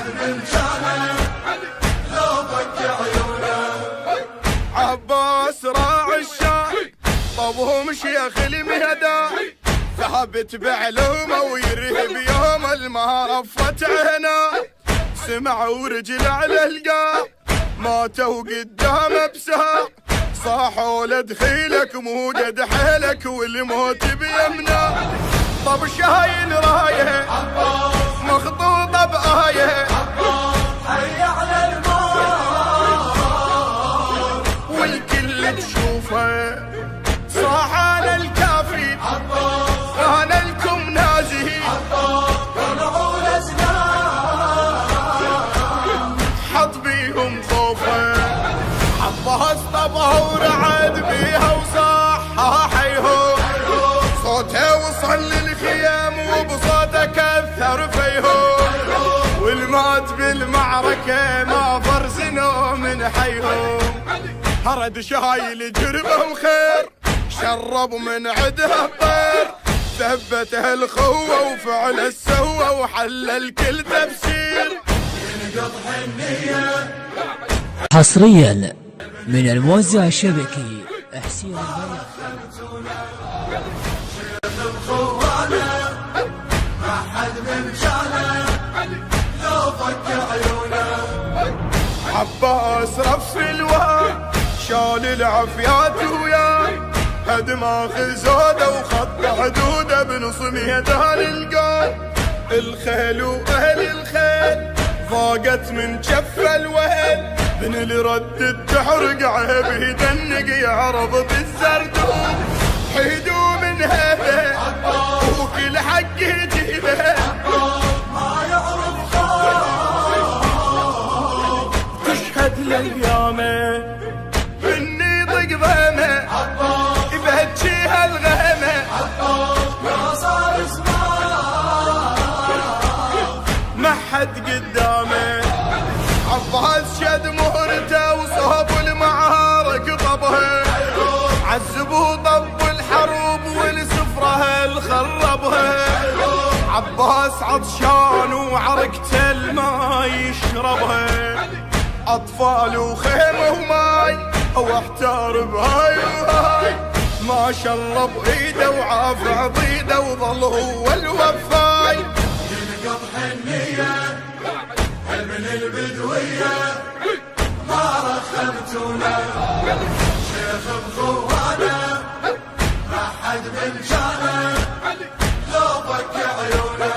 حد من كانه لو ضق عيونه. عباس راعي الشام طبهم شيخ المهدى، ثابت بعلومه ويرهب يوم المهارة عينه. سمع ورجل على القاع ماتوا قدامه بساع، صاحوا لدخيلك مو قد حيلك والموت بيمنا. طب شايل رايه مخطوطه بايه، حي على الموت والكل تشوفه صاح على الكافي. انا لكم نازي طلعوا الازنان حط بيهم خوفه. عباس طبعه ورعد بيها وصاح حيهم، صوته وصل للخيام وبصوته كثر فيهم، والمات بالمعركة ما فرزنوا من حيهم. هرد شايل جربه وخير شرب من عدها الطير، ثبته الخوة وفعل السوى وحل الكل تفسير. ينقض حنية حصريا من الموزع الشبكي حسين عباس رف الواد شال العفيات وياه، دماغ زوده وخط حدوده بنص ميدان القام. الخيل واهل الخيل ضاقت من جف الوهل، بن الرد تحرق عيب يدنق يعرض بالزردوم. حيدوا من هيبه وكل حق يجيبه، ما يعرف خوف تشهد لايامه اني ضق ضيمه يبهجيها الغيمه. ما صار اسمه ما حد قدامه. عباس شد مهرته وصهب المعارك طبها، عذبوا طب الحروب والسفره الخربها. عباس عطشان وعركته الماء يشربها، اطفال وخيمه وماي واحتار بهاي وهاي. ما شرب ايده وعاف عضيده وظل هو الوفاي. ينقض حنيه من البدويه ما رخمتونا، شيخ بخوانه ما حد من شانه لو ضق عيونه.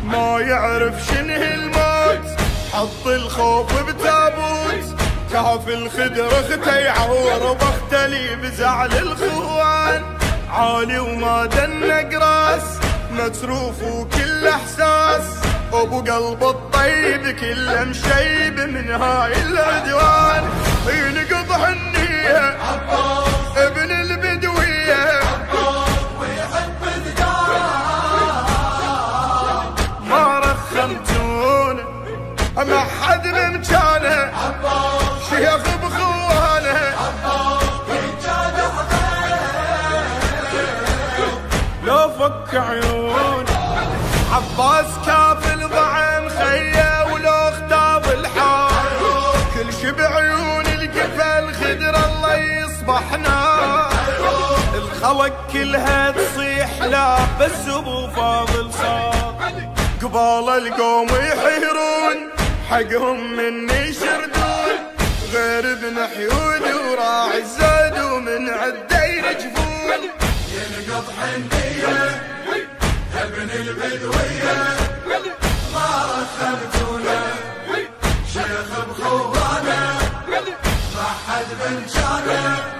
ما يعرف شنه الموت حط الخوف بتابوت، كاف الخدر اخته يعور بختلي بزعل الخوان. عالي وما دنق راس متروف وكل احساس، ابو قلب الطيب كله مشيب من هاي العدوان. ينقض حنيه ابن البدويه ويحب الدار، ما رخمتونه ما حد بمكانه. شيخ بخوانه لو فك عيونه. عباس كاف الضعن خيه ولو اختاب الحال، كل شي بعيون القفل خدر الله يصبح نار. الخلق كلها تصيح لا بس ابو فاضل صار، قبال القوم يحيرون حقهم من يشردون. غير ابن حيود وراعي الزاد ومن عده يرجفون. ينقض حنيه ابن البدويه ما رخمتونا، شيخ بخوانه ما حد من شانه